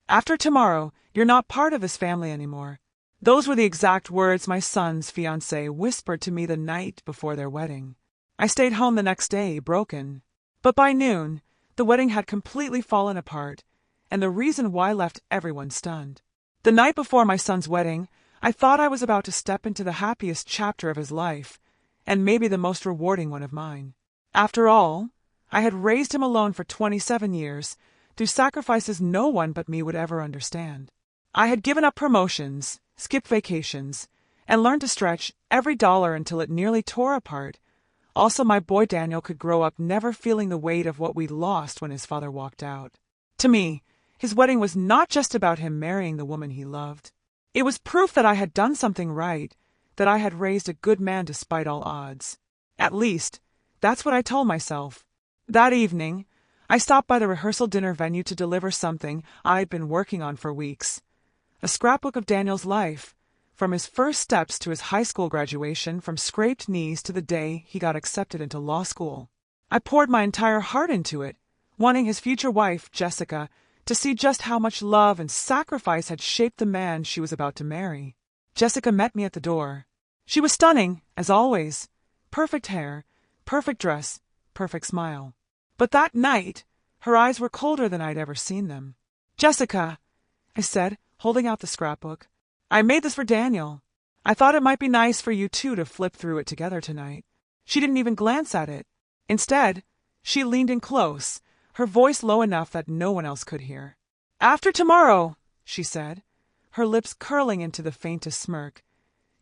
After tomorrow, you're not part of this family anymore. Those were the exact words my son's fiancée whispered to me the night before their wedding. I stayed home the next day, broken. But by noon, the wedding had completely fallen apart, and the reason why left everyone stunned. The night before my son's wedding, I thought I was about to step into the happiest chapter of his life, and maybe the most rewarding one of mine. After all, I had raised him alone for 27 years, through sacrifices no one but me would ever understand. I had given up promotions, skipped vacations, and learned to stretch every dollar until it nearly tore apart. Also, my boy Daniel could grow up never feeling the weight of what we'd lost when his father walked out. To me, his wedding was not just about him marrying the woman he loved. It was proof that I had done something right, that I had raised a good man despite all odds. At least, that's what I told myself. That evening, I stopped by the rehearsal dinner venue to deliver something I'd been working on for weeks. A scrapbook of Daniel's life, from his first steps to his high school graduation, from scraped knees to the day he got accepted into law school. I poured my entire heart into it, wanting his future wife, Jessica, to see just how much love and sacrifice had shaped the man she was about to marry. Jessica met me at the door. She was stunning, as always. Perfect hair, perfect dress, perfect smile. But that night, her eyes were colder than I'd ever seen them. "Jessica," I said, holding out the scrapbook, "I made this for Daniel. I thought it might be nice for you two to flip through it together tonight." She didn't even glance at it. Instead, she leaned in close, her voice low enough that no one else could hear. "After tomorrow," she said, her lips curling into the faintest smirk,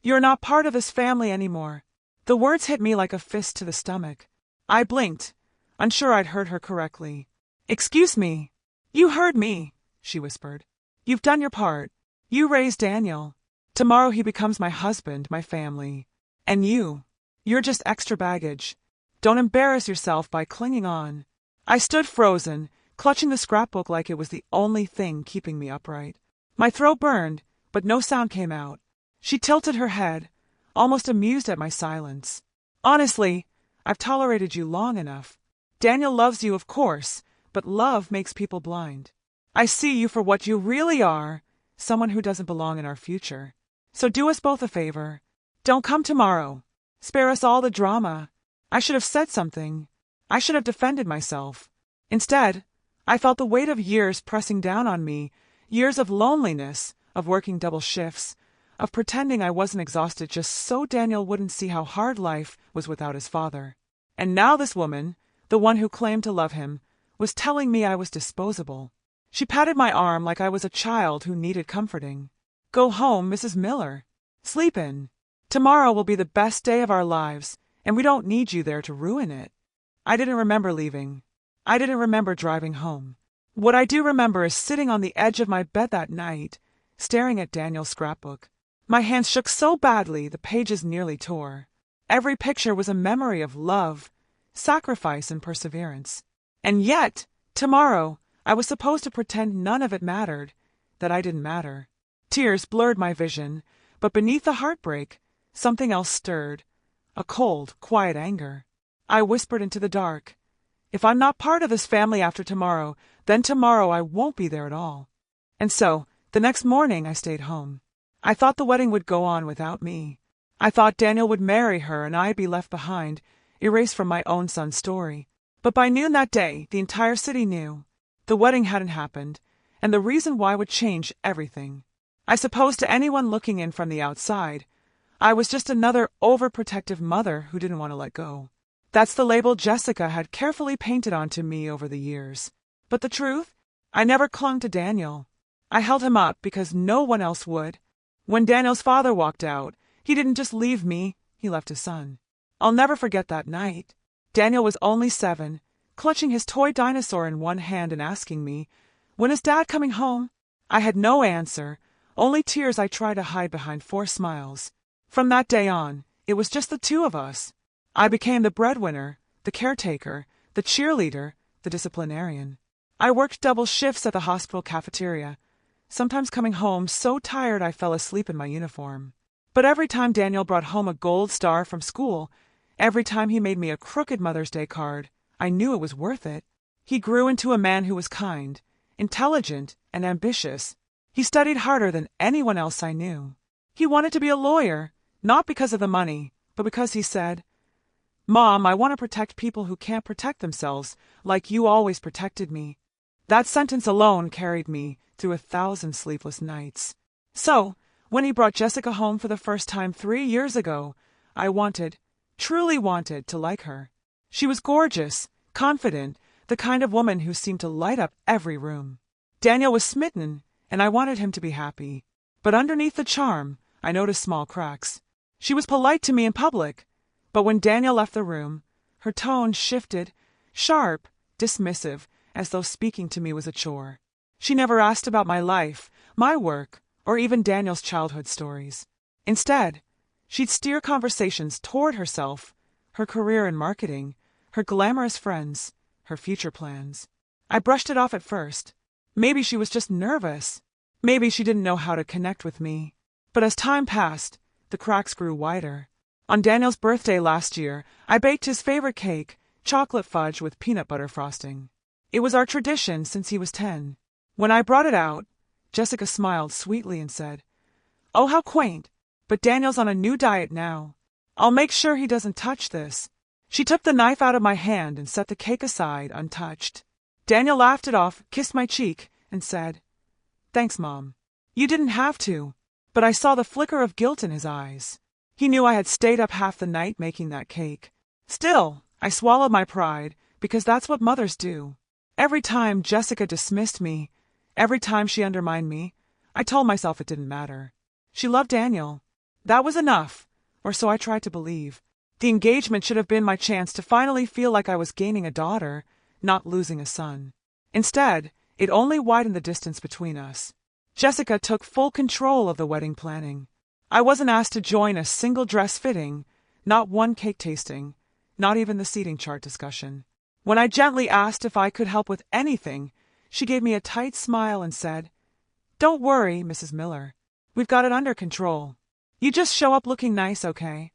"you're not part of this family anymore." The words hit me like a fist to the stomach. I blinked, unsure I'd heard her correctly. "Excuse me." "You heard me," she whispered. "You've done your part. You raised Daniel. Tomorrow he becomes my husband, my family. And you're just extra baggage. Don't embarrass yourself by clinging on." I stood frozen, clutching the scrapbook like it was the only thing keeping me upright. My throat burned, but no sound came out. She tilted her head, almost amused at my silence. "Honestly, I've tolerated you long enough. Daniel loves you, of course, but love makes people blind. I see you for what you really are, someone who doesn't belong in our future. So do us both a favor. Don't come tomorrow. Spare us all the drama. I should have said something. I should have defended myself. Instead, I felt the weight of years pressing down on me, years of loneliness, of working double shifts, of pretending I wasn't exhausted just so Daniel wouldn't see how hard life was without his father. And now this woman, the one who claimed to love him, was telling me I was disposable. She patted my arm like I was a child who needed comforting. "Go home, Mrs. Miller. Sleep in. Tomorrow will be the best day of our lives, and we don't need you there to ruin it." I didn't remember leaving. I didn't remember driving home. What I do remember is sitting on the edge of my bed that night, staring at Daniel's scrapbook. My hands shook so badly the pages nearly tore. Every picture was a memory of love, sacrifice, and perseverance. And yet, tomorrow, I was supposed to pretend none of it mattered, that I didn't matter. Tears blurred my vision, but beneath the heartbreak, something else stirred, a cold, quiet anger. I whispered into the dark, "If I'm not part of this family after tomorrow, then tomorrow I won't be there at all." And so, the next morning I stayed home. I thought the wedding would go on without me. I thought Daniel would marry her and I'd be left behind, erased from my own son's story. But by noon that day, the entire city knew. The wedding hadn't happened, and the reason why would change everything. I suppose to anyone looking in from the outside, I was just another overprotective mother who didn't want to let go. That's the label Jessica had carefully painted onto me over the years. But the truth? I never clung to Daniel. I held him up because no one else would. When Daniel's father walked out, he didn't just leave me, he left his son. I'll never forget that night. Daniel was only 7, clutching his toy dinosaur in one hand and asking me, "When is Dad coming home?" I had no answer, only tears I tried to hide behind forced smiles. From that day on, it was just the two of us. I became the breadwinner, the caretaker, the cheerleader, the disciplinarian. I worked double shifts at the hospital cafeteria, sometimes coming home so tired I fell asleep in my uniform. But every time Daniel brought home a gold star from school, every time he made me a crooked Mother's Day card, I knew it was worth it. He grew into a man who was kind, intelligent, and ambitious. He studied harder than anyone else I knew. He wanted to be a lawyer, not because of the money, but because he said, "Mom, I want to protect people who can't protect themselves, like you always protected me." That sentence alone carried me through 1,000 sleepless nights. So, when he brought Jessica home for the first time 3 years ago, I wanted, truly wanted, to like her. She was gorgeous, confident, the kind of woman who seemed to light up every room. Daniel was smitten, and I wanted him to be happy. But underneath the charm, I noticed small cracks. She was polite to me in public, but when Daniel left the room, her tone shifted, sharp, dismissive, as though speaking to me was a chore. She never asked about my life, my work, or even Daniel's childhood stories. Instead, she'd steer conversations toward herself, her career in marketing, her glamorous friends, her future plans. I brushed it off at first. Maybe she was just nervous. Maybe she didn't know how to connect with me. But as time passed, the cracks grew wider. On Daniel's birthday last year, I baked his favorite cake, chocolate fudge with peanut butter frosting. It was our tradition since he was 10. When I brought it out, Jessica smiled sweetly and said, "Oh, how quaint, but Daniel's on a new diet now. I'll make sure he doesn't touch this." She took the knife out of my hand and set the cake aside untouched. Daniel laughed it off, kissed my cheek, and said, "Thanks, Mom. You didn't have to." But I saw the flicker of guilt in his eyes. He knew I had stayed up half the night making that cake. Still, I swallowed my pride, because that's what mothers do. Every time Jessica dismissed me, every time she undermined me, I told myself it didn't matter. She loved Daniel. That was enough, or so I tried to believe. The engagement should have been my chance to finally feel like I was gaining a daughter, not losing a son. Instead, it only widened the distance between us. Jessica took full control of the wedding planning. I wasn't asked to join a single dress fitting, not one cake tasting, not even the seating chart discussion. When I gently asked if I could help with anything, she gave me a tight smile and said, "Don't worry, Mrs. Miller. We've got it under control. You just show up looking nice, okay?"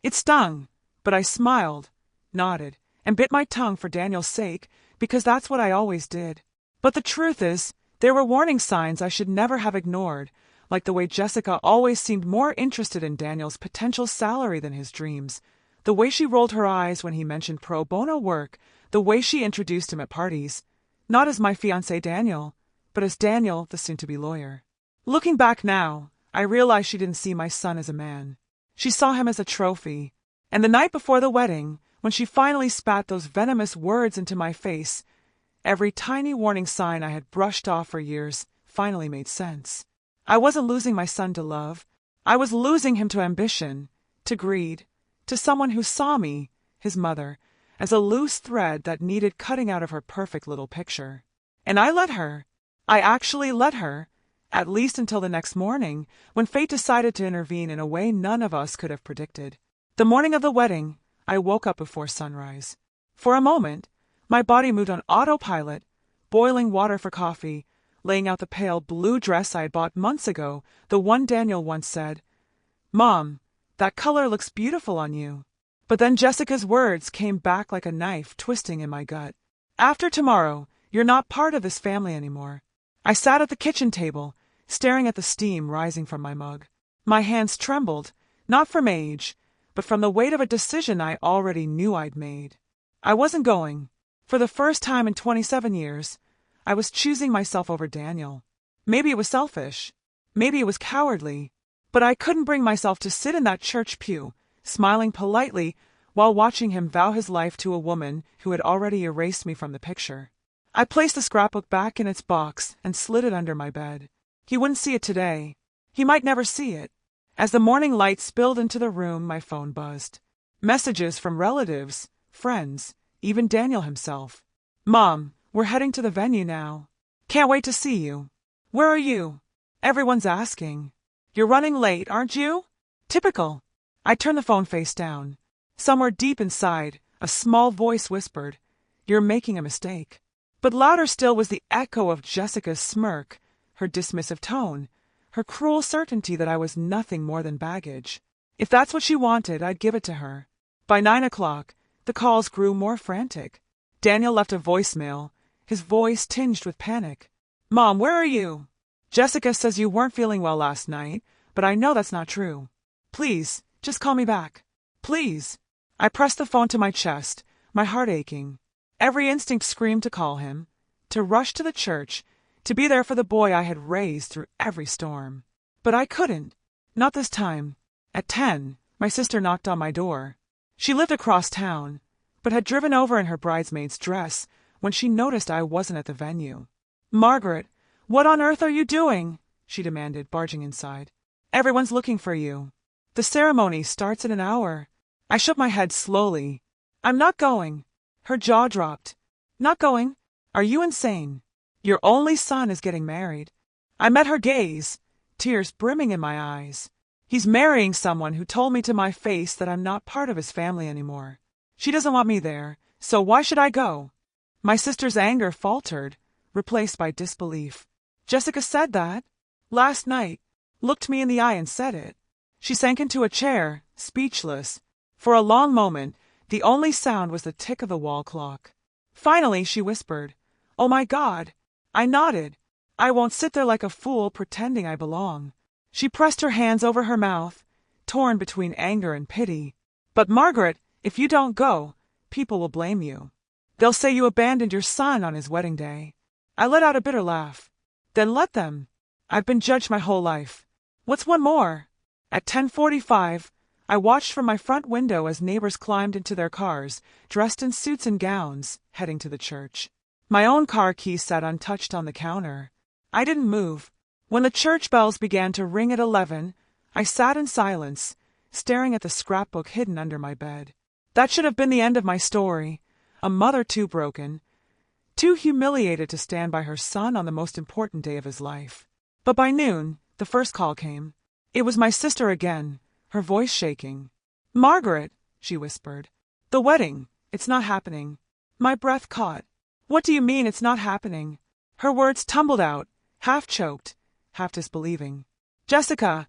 It stung, but I smiled, nodded, and bit my tongue for Daniel's sake, because that's what I always did. But the truth is, there were warning signs I should never have ignored, like the way Jessica always seemed more interested in Daniel's potential salary than his dreams, the way she rolled her eyes when he mentioned pro bono work, the way she introduced him at parties, not as my fiancé Daniel, but as Daniel, the soon-to-be lawyer. Looking back now, I realized she didn't see my son as a man. She saw him as a trophy. And the night before the wedding, when she finally spat those venomous words into my face, every tiny warning sign I had brushed off for years finally made sense. I wasn't losing my son to love. I was losing him to ambition, to greed, to someone who saw me, his mother, as a loose thread that needed cutting out of her perfect little picture. And I let her. I actually let her, at least until the next morning, when fate decided to intervene in a way none of us could have predicted. The morning of the wedding, I woke up before sunrise. For a moment, my body moved on autopilot, boiling water for coffee, laying out the pale blue dress I had bought months ago, the one Daniel once said, "Mom, that color looks beautiful on you." But then Jessica's words came back like a knife twisting in my gut. "After tomorrow, you're not part of this family anymore." I sat at the kitchen table, staring at the steam rising from my mug. My hands trembled, not from age, but from the weight of a decision I already knew I'd made. I wasn't going. For the first time in 27 years, I was choosing myself over Daniel. Maybe it was selfish. Maybe it was cowardly. But I couldn't bring myself to sit in that church pew, smiling politely while watching him vow his life to a woman who had already erased me from the picture. I placed the scrapbook back in its box and slid it under my bed. He wouldn't see it today. He might never see it. As the morning light spilled into the room, my phone buzzed. Messages from relatives, friends, even Daniel himself. "Mom, we're heading to the venue now. Can't wait to see you. Where are you? Everyone's asking. You're running late, aren't you?" Typical. I turned the phone face down. Somewhere deep inside, a small voice whispered, "You're making a mistake." But louder still was the echo of Jessica's smirk, her dismissive tone, her cruel certainty that I was nothing more than baggage. If that's what she wanted, I'd give it to her. By 9 o'clock, the calls grew more frantic. Daniel left a voicemail, his voice tinged with panic. Mom, where are you? Jessica says you weren't feeling well last night, but I know that's not true. Please, just call me back. Please. I pressed the phone to my chest, my heart aching. Every instinct screamed to call him, to rush to the church, to be there for the boy I had raised through every storm. But I couldn't. Not this time. At 10, my sister knocked on my door. She lived across town, but had driven over in her bridesmaid's dress when she noticed I wasn't at the venue. Margaret, what on earth are you doing? She demanded, barging inside. Everyone's looking for you. The ceremony starts in an hour. I shook my head slowly. I'm not going. Her jaw dropped. Not going? Are you insane? Your only son is getting married. I met her gaze, tears brimming in my eyes. He's marrying someone who told me to my face that I'm not part of his family anymore. She doesn't want me there, so why should I go? My sister's anger faltered, replaced by disbelief. Jessica said that? Last night. Looked me in the eye and said it. She sank into a chair, speechless. For a long moment, the only sound was the tick of the wall clock. Finally, she whispered, "Oh my God!" I nodded. I won't sit there like a fool pretending I belong. She pressed her hands over her mouth, torn between anger and pity. But Margaret, if you don't go, people will blame you. They'll say you abandoned your son on his wedding day. I let out a bitter laugh. Then let them. I've been judged my whole life. What's one more? At 10:45, I watched from my front window as neighbors climbed into their cars, dressed in suits and gowns, heading to the church. My own car key sat untouched on the counter. I didn't move. When the church bells began to ring at 11, I sat in silence, staring at the scrapbook hidden under my bed. That should have been the end of my story. A mother too broken, too humiliated to stand by her son on the most important day of his life. But by noon, the first call came. It was my sister again, her voice shaking. "Margaret," she whispered. "The wedding, it's not happening." My breath caught. "What do you mean it's not happening?" Her words tumbled out, half choked, half disbelieving. "Jessica,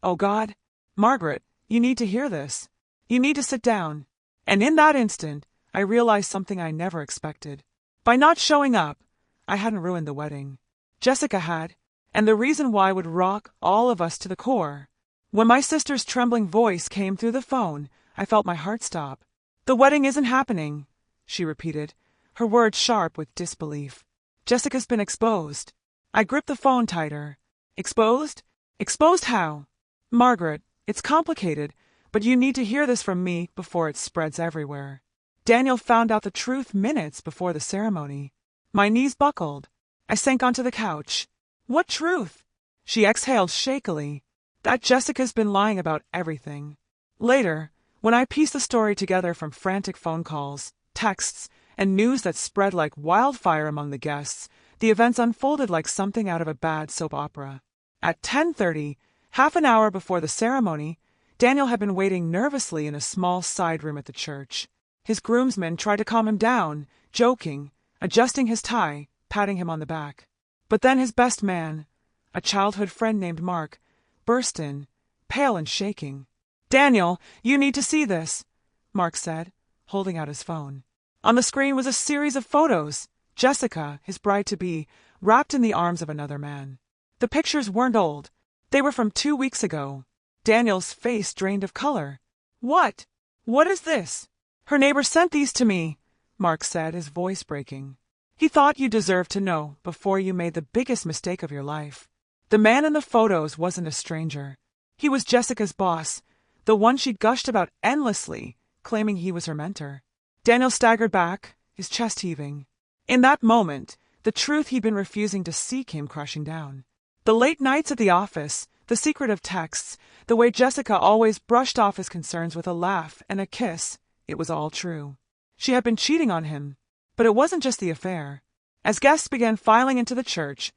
oh God. Margaret, you need to hear this. You need to sit down." And in that instant, I realized something I never expected. By not showing up, I hadn't ruined the wedding. Jessica had, and the reason why would rock all of us to the core. When my sister's trembling voice came through the phone, I felt my heart stop. "The wedding isn't happening," she repeated, her words sharp with disbelief. "Jessica's been exposed." I gripped the phone tighter. "Exposed? Exposed how?" "Margaret, it's complicated, but you need to hear this from me before it spreads everywhere. Daniel found out the truth minutes before the ceremony." My knees buckled. I sank onto the couch. "What truth?" She exhaled shakily. "That Jessica's been lying about everything." Later, when I pieced the story together from frantic phone calls, texts, and news that spread like wildfire among the guests, the events unfolded like something out of a bad soap opera. At 10:30, half an hour before the ceremony, Daniel had been waiting nervously in a small side room at the church. His groomsmen tried to calm him down, joking, adjusting his tie, patting him on the back. But then his best man, a childhood friend named Mark, burst in, pale and shaking. "Daniel, you need to see this," Mark said, holding out his phone. On the screen was a series of photos. Jessica, his bride-to-be, wrapped in the arms of another man. The pictures weren't old. They were from 2 weeks ago. Daniel's face drained of color. "What? What is this?" "Her neighbor sent these to me," Mark said, his voice breaking. "He thought you deserved to know before you made the biggest mistake of your life." The man in the photos wasn't a stranger. He was Jessica's boss, the one she'd gushed about endlessly, claiming he was her mentor. Daniel staggered back, his chest heaving. In that moment, the truth he'd been refusing to see came crashing down. The late nights at the office, the secretive texts, the way Jessica always brushed off his concerns with a laugh and a kiss, it was all true. She had been cheating on him. But it wasn't just the affair. As guests began filing into the church,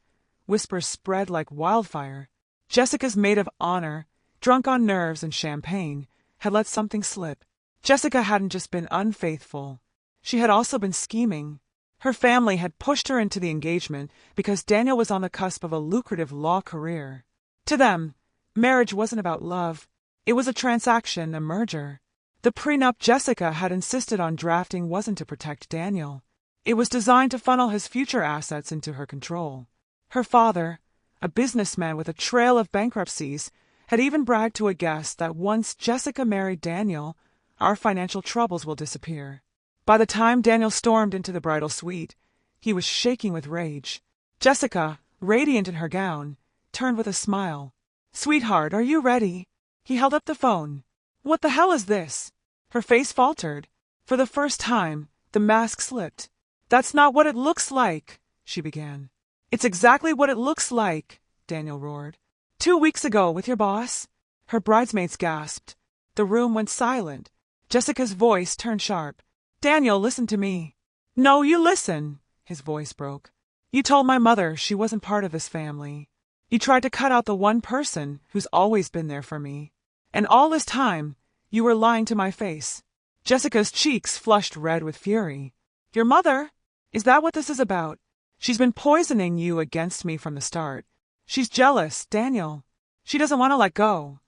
whispers spread like wildfire. Jessica's maid of honor, drunk on nerves and champagne, had let something slip. Jessica hadn't just been unfaithful. She had also been scheming. Her family had pushed her into the engagement because Daniel was on the cusp of a lucrative law career. To them, marriage wasn't about love. It was a transaction, a merger. The prenup Jessica had insisted on drafting wasn't to protect Daniel. It was designed to funnel his future assets into her control. Her father, a businessman with a trail of bankruptcies, had even bragged to a guest that once Jessica married Daniel, our financial troubles will disappear. By the time Daniel stormed into the bridal suite, he was shaking with rage. Jessica, radiant in her gown, turned with a smile. "Sweetheart, are you ready?" He held up the phone. "What the hell is this?" Her face faltered. For the first time, the mask slipped. "That's not what it looks like," she began. "It's exactly what it looks like," Daniel roared. "2 weeks ago with your boss?" Her bridesmaids gasped. The room went silent. Jessica's voice turned sharp. "Daniel, listen to me." "No, you listen," his voice broke. "You told my mother she wasn't part of this family. You tried to cut out the one person who's always been there for me. And all this time, you were lying to my face." Jessica's cheeks flushed red with fury. "Your mother? Is that what this is about? She's been poisoning you against me from the start. She's jealous, Daniel. She doesn't want to let go."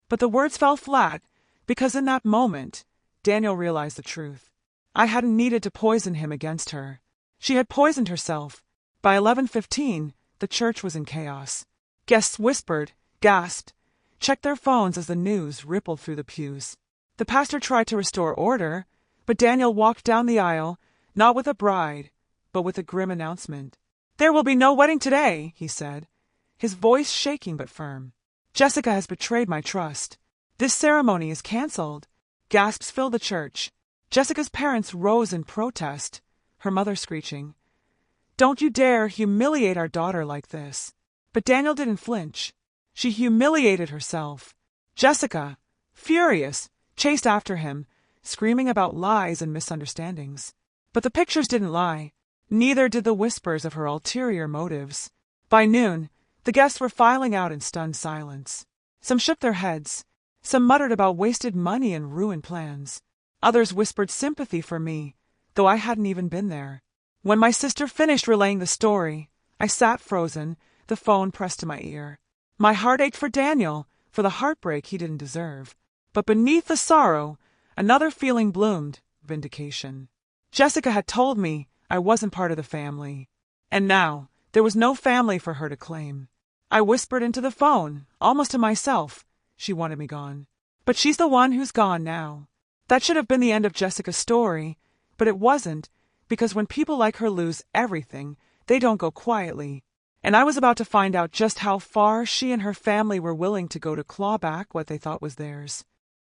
But the words fell flat, because in that moment, Daniel realized the truth. I hadn't needed to poison him against her. She had poisoned herself. By 11:15, the church was in chaos. Guests whispered, gasped, checked their phones as the news rippled through the pews. The pastor tried to restore order, but Daniel walked down the aisle, not with a bride, but with a grim announcement. "There will be no wedding today," he said, his voice shaking but firm. "Jessica has betrayed my trust. This ceremony is canceled." Gasps filled the church. Jessica's parents rose in protest, her mother screeching, "Don't you dare humiliate our daughter like this." But Daniel didn't flinch. She humiliated herself. Jessica, furious, chased after him, screaming about lies and misunderstandings. But the pictures didn't lie. Neither did the whispers of her ulterior motives. By noon, the guests were filing out in stunned silence. Some shook their heads. Some muttered about wasted money and ruined plans. Others whispered sympathy for me, though I hadn't even been there. When my sister finished relaying the story, I sat frozen, the phone pressed to my ear. My heart ached for Daniel, for the heartbreak he didn't deserve. But beneath the sorrow, another feeling bloomed, vindication. Jessica had told me I wasn't part of the family. And now, there was no family for her to claim. I whispered into the phone, almost to myself. She wanted me gone. But she's the one who's gone now. That should have been the end of Jessica's story, but it wasn't, because when people like her lose everything, they don't go quietly. And I was about to find out just how far she and her family were willing to go to claw back what they thought was theirs.